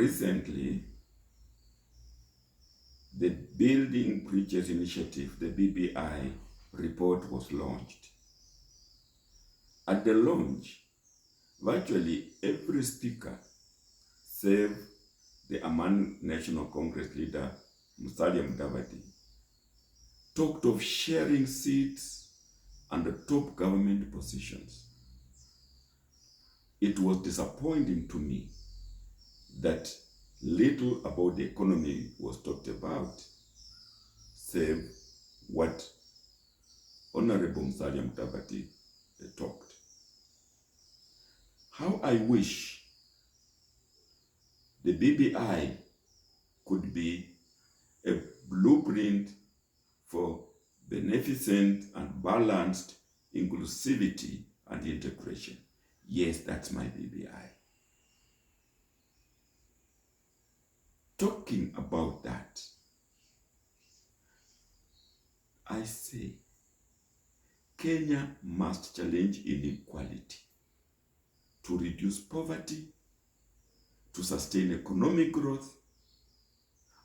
Recently, the Building Bridges Initiative, the BBI report was launched. At the launch, virtually every speaker, save the Amman National Congress leader, Musalia Mudavadi, talked of sharing seats and the top government positions. It was disappointing to me that little about the economy was talked about, save what Honorable Musalia Mudavadi talked. How I wish the BBI could be a blueprint for beneficent and balanced inclusivity and integration. Yes, that's my BBI. Talking about that, I say Kenya must challenge inequality to reduce poverty, to sustain economic growth,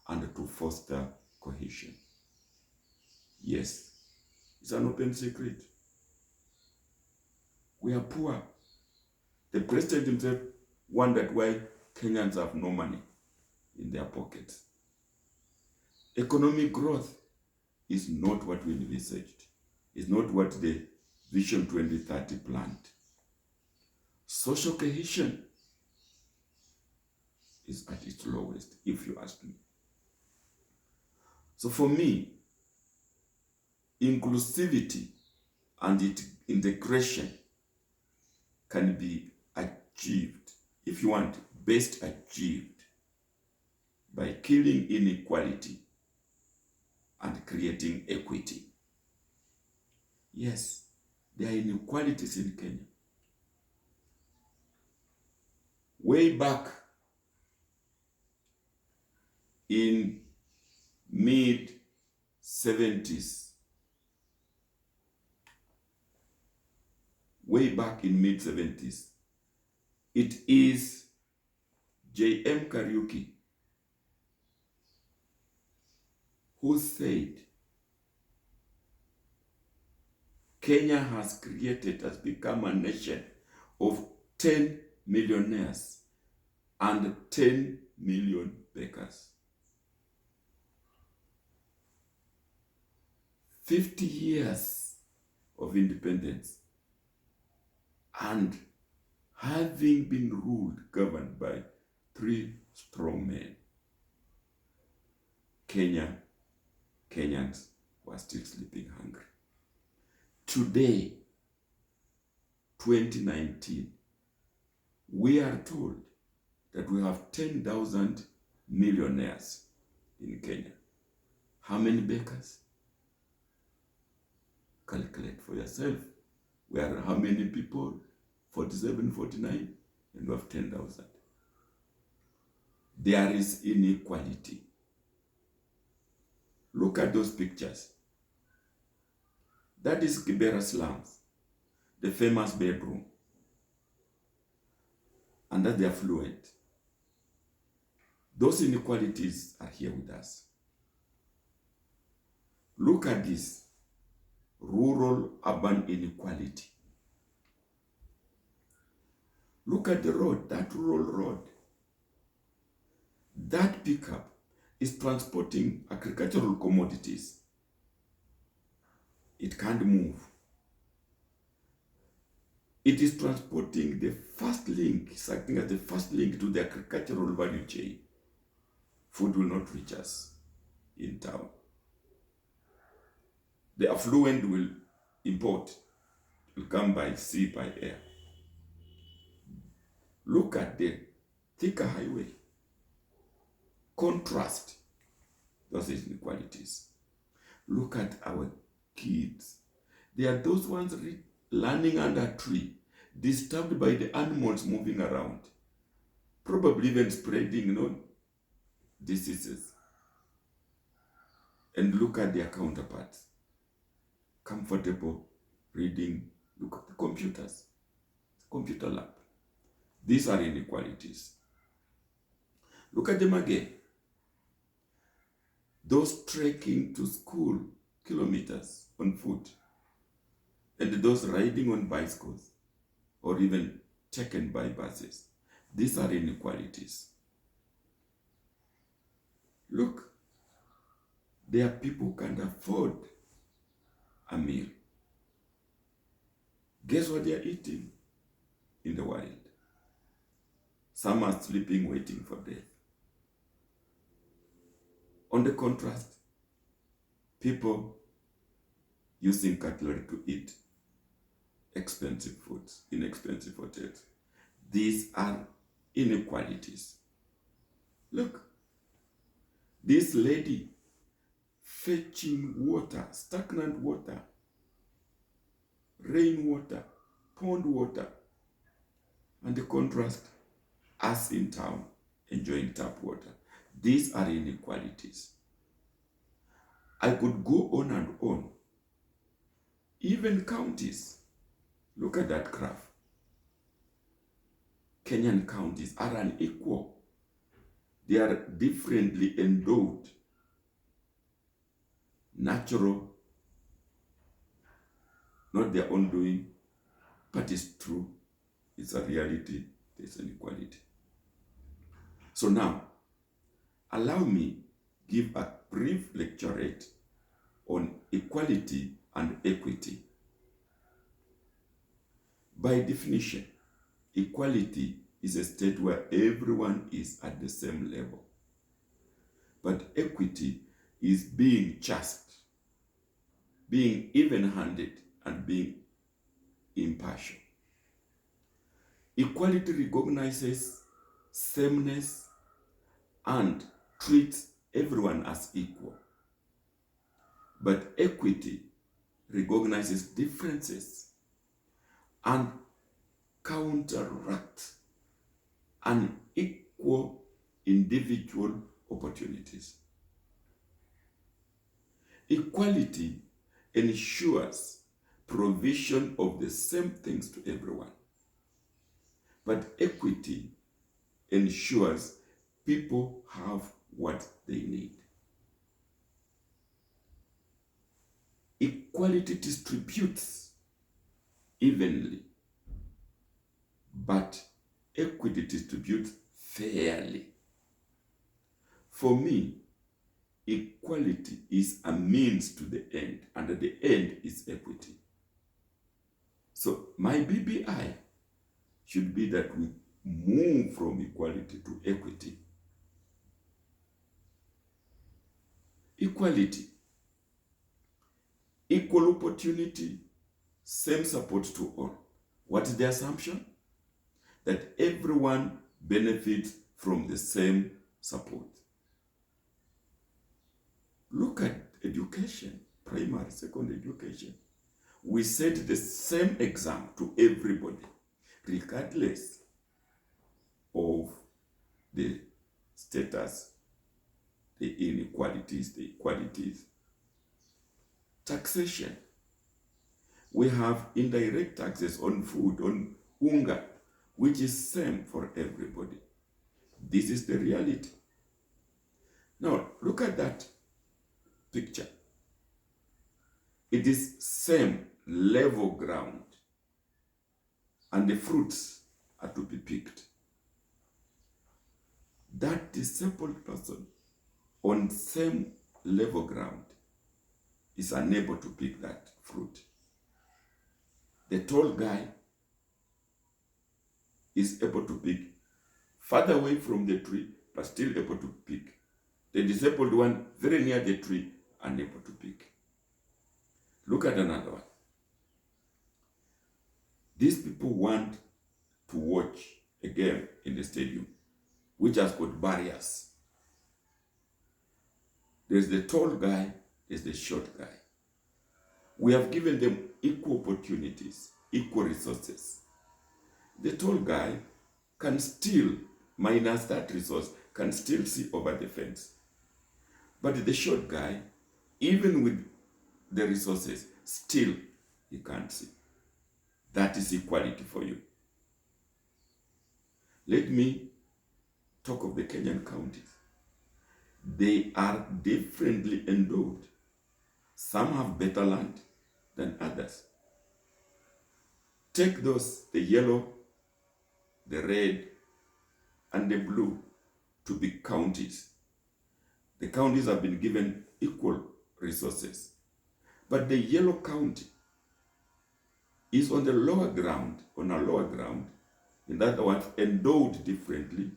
and to foster cohesion. Yes, it's an open secret. We are poor. The president himself wondered why Kenyans have no money in their pockets. Economic growth is not what we envisaged. It's not what the Vision 2030 planned. Social cohesion is at its lowest, if you ask me. So for me, inclusivity and integration can be achieved, if you want, best achieved by killing inequality and creating equity. Yes, there are inequalities in Kenya. Way back in mid-70s, it is J.M. Kariuki who said Kenya has become a nation of 10 millionaires and 10 million beggars. 50 years of independence and having been governed by 3 strong men, Kenyans were still sleeping hungry. Today, 2019, we are told that we have 10,000 millionaires in Kenya. How many beggars? Calculate for yourself. We are how many people? 47, 49, and we have 10,000. There is inequality. Look at those pictures. That is Kibera slums, the famous bedroom. And that's the affluent. Those inequalities are here with us. Look at this rural-urban inequality. Look at the road, that rural road. That pickup is transporting agricultural commodities. It can't move. It is transporting the first link, it's acting as the first link to the agricultural value chain. Food will not reach us in town. The affluent will import, will come by sea, by air. Look at the thicker highway. Contrast those inequalities. Look at our kids. They are those ones learning under a tree, disturbed by the animals moving around, probably even spreading diseases. And look at their counterparts, comfortable reading. Look at the computers, computer lab. These are inequalities. Look at them again. Those trekking to school kilometers on foot, and those riding on bicycles, or even taken by buses. These are inequalities. Look, there are people who can't afford a meal. Guess what they are eating in the world? Some are sleeping, waiting for death. On the contrast, people using cutlery to eat expensive foods, inexpensive hotels. These are inequalities. Look, this lady fetching water, stagnant water, rainwater, pond water, and the contrast, us in town enjoying tap water. These are inequalities. I could go on and on. Even counties. Look at that graph. Kenyan counties are unequal. They are differently endowed. Natural, not their own doing, but it's true. It's a reality. There's an equality. So now, allow me give a brief lecturette on equality and equity. By definition, equality is a state where everyone is at the same level. But equity is being just, being even-handed, and being impartial. Equality recognizes sameness and treats everyone as equal. But equity recognizes differences and counteract unequal individual opportunities. Equality ensures provision of the same things to everyone. But equity ensures people have what they need. Equality distributes evenly, but equity distributes fairly. For me, equality is a means to the end, and the end is equity. So my BBI should be that we move from equality to equity. Equality, equal opportunity, same support to all. What is the assumption? That everyone benefits from the same support. Look at education, primary, secondary education. We set the same exam to everybody, regardless of the status, the inequalities, the equalities. Taxation. We have indirect taxes on food, on unga, which is same for everybody. This is the reality. Now, look at that picture. It is same level ground, and the fruits are to be picked. That disabled person on same level ground is unable to pick that fruit. The tall guy is able to pick farther away from the tree, but still able to pick. The disabled one, very near the tree, unable to pick. Look at another one. These people want to watch a game in the stadium, which has got barriers. There's the tall guy, there's the short guy. We have given them equal opportunities, equal resources. The tall guy can still, minus that resource, can still see over the fence. But the short guy, even with the resources, still he can't see. That is equality for you. Let me talk of the Kenyan counties, they are differently endowed. Some have better land than others. Take those, the yellow, the red, and the blue, to be counties. The counties have been given equal resources. But the yellow county is on a lower ground, in that one endowed differently,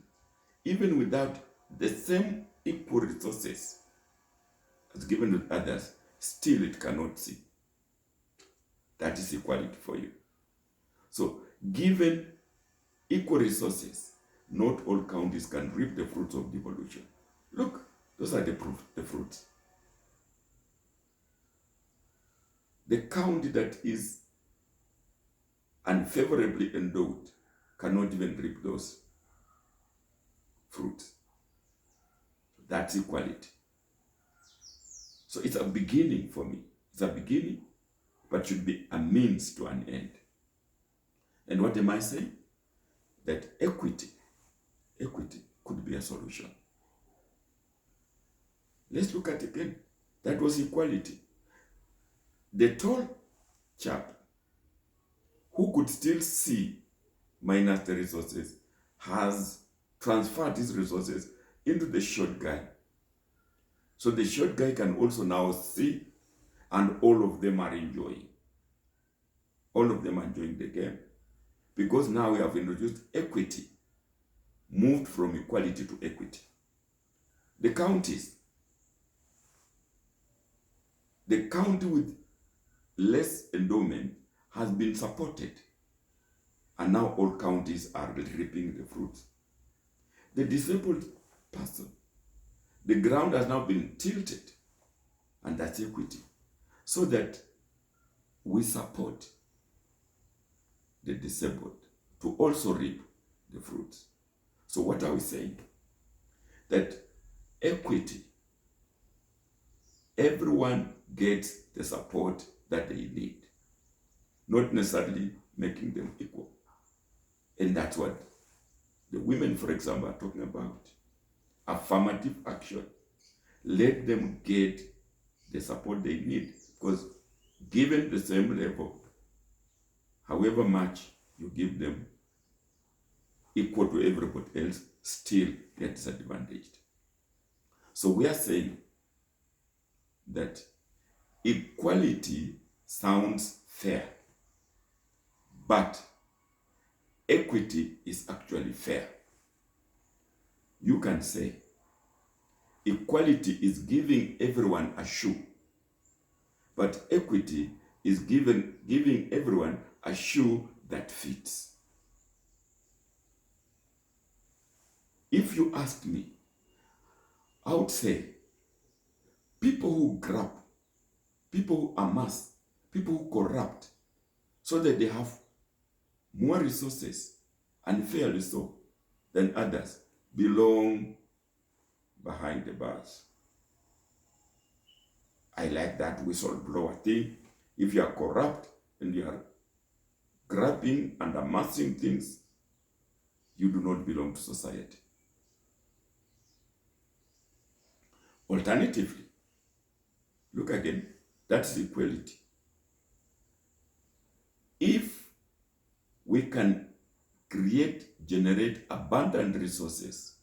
even without the same equal resources as given to others, still it cannot see. That is equality for you. So, given equal resources, not all counties can reap the fruits of devolution. Look, those are the fruits. The county that is unfavorably endowed cannot even reap those fruits. That's equality. So it's a beginning for me. It's a beginning, but should be a means to an end. And what am I saying? That equity could be a solution. Let's look at it again. That was equality. The tall chap who could still see minus the resources has transferred his resources into the short guy. So the short guy can also now see, and all of them are enjoying. All of them are enjoying the game. Because now we have introduced equity, moved from equality to equity. The counties, the county with less endowment has been supported, and now all counties are reaping the fruits. The disabled person, the ground has now been tilted, and that's equity, so that we support the disabled to also reap the fruits. So what are we saying? That equity, everyone gets the support that they need, not necessarily making them equal. And that's what the women, for example, are talking about. Affirmative action. Let them get the support they need, because given the same level, however much you give them, equal to everybody else, still get disadvantaged. So we are saying that equality sounds fair, but equity is actually fair. You can say equality is giving everyone a shoe, but equity is giving everyone a shoe that fits. If you ask me, I would say people who grab, people who amass, people who corrupt, so that they have more resources, unfairly so, than others, belong behind the bars. I like that whistleblower thing. If you are corrupt and you are grabbing and amassing things, you do not belong to society. Alternatively, look again, that's equality. If we can generate abundant resources,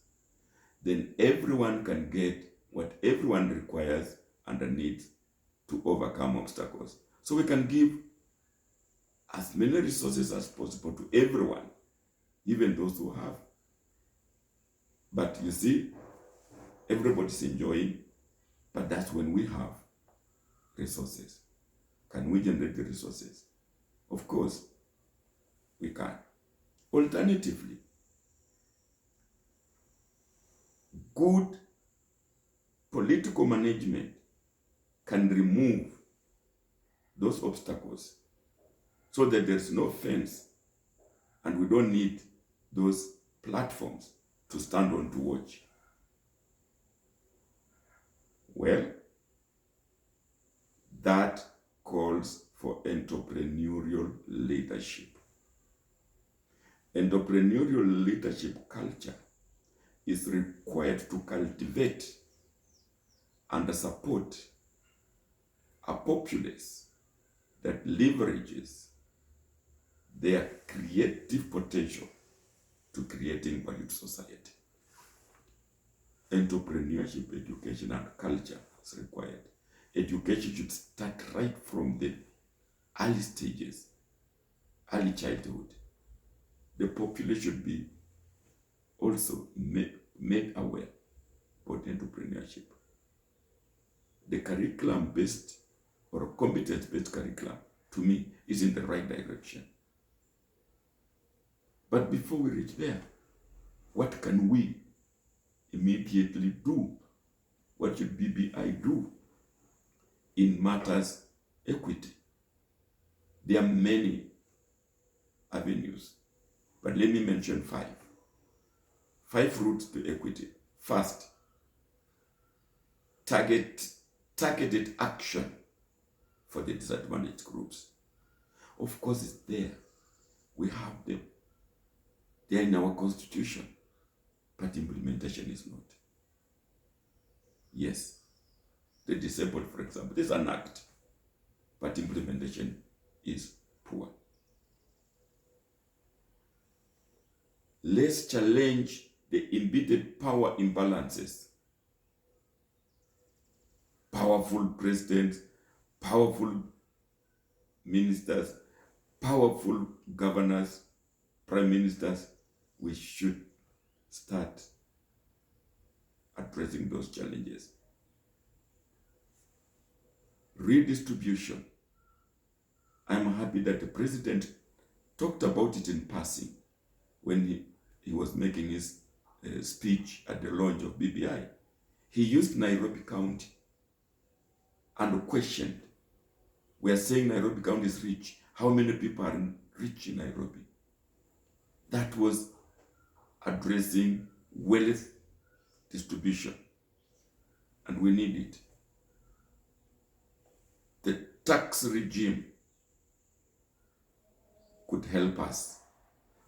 then everyone can get what everyone requires and needs to overcome obstacles. So we can give as many resources as possible to everyone, even those who have. But you see, everybody's enjoying, but that's when we have resources. Can we generate the resources? Of course, we can. Alternatively, good political management can remove those obstacles so that there's no fence and we don't need those platforms to stand on to watch. Well, that calls for entrepreneurial leadership. Entrepreneurial leadership culture is required to cultivate and support a populace that leverages their creative potential to creating valued society. Entrepreneurship, education, and culture is required. Education should start right from the early stages, early childhood. The population should be also made aware about entrepreneurship. The curriculum-based or competence-based curriculum, to me, is in the right direction. But before we reach there, what can we immediately do? What should BBI do in matters equity? There are many avenues, but let me mention 5. 5 routes to equity. First, targeted action for the disadvantaged groups. Of course, it's there. We have them. They are in our constitution, but implementation is not. Yes, the disabled, for example, there's an act, but implementation is poor. Let's challenge the embedded power imbalances. Powerful presidents, powerful ministers, powerful governors, prime ministers. We should start addressing those challenges. Redistribution. I'm happy that the president talked about it in passing when he was making his speech at the launch of BBI. He used Nairobi County and questioned. We are saying Nairobi County is rich. How many people are rich in Nairobi? That was addressing wealth distribution, and we need it. The tax regime could help us.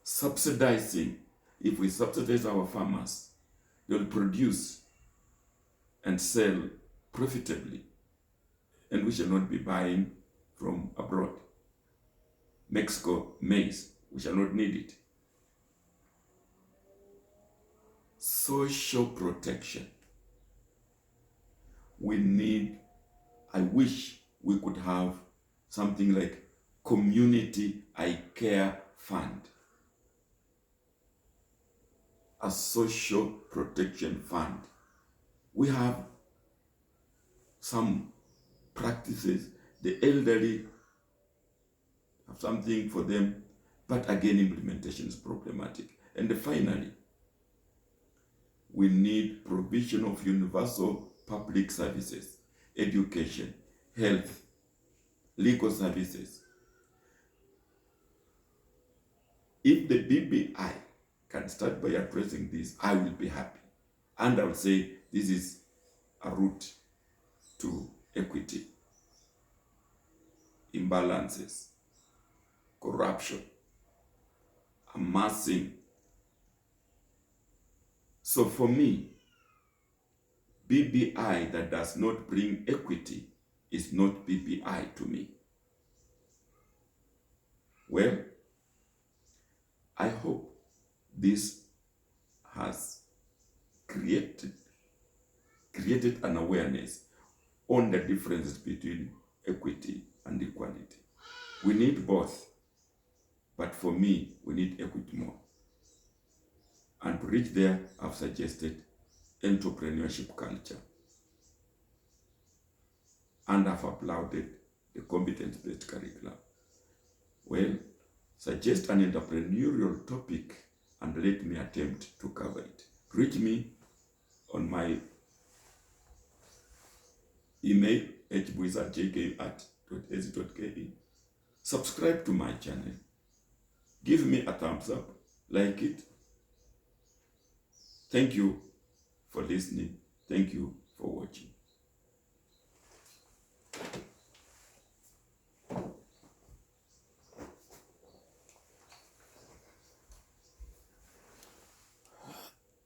Subsidizing, if we subsidize our farmers, they'll produce and sell profitably, and we shall not be buying from abroad. Mexico maize, we shall not need it. Social protection. I wish we could have something like community eye care fund, a social protection fund. We have some practices, the elderly have something for them, but again, implementation is problematic. And finally, we need provision of universal public services, education, health, legal services. If the BBI can start by addressing this, I will be happy. And I will say this is a route to equity, imbalances, corruption, amassing. So for me, BBI that does not bring equity is not BBI to me. Well, I hope this has created an awareness on the differences between equity and equality. We need both, but for me, we need equity more. And to reach there, I've suggested entrepreneurship culture. And I've applauded the competence-based curriculum. Well, suggest an entrepreneurial topic and let me attempt to cover it. Reach me on my email, hbuiz@jku@.ac.ke. Subscribe to my channel. Give me a thumbs up, like it. Thank you for listening. Thank you for watching.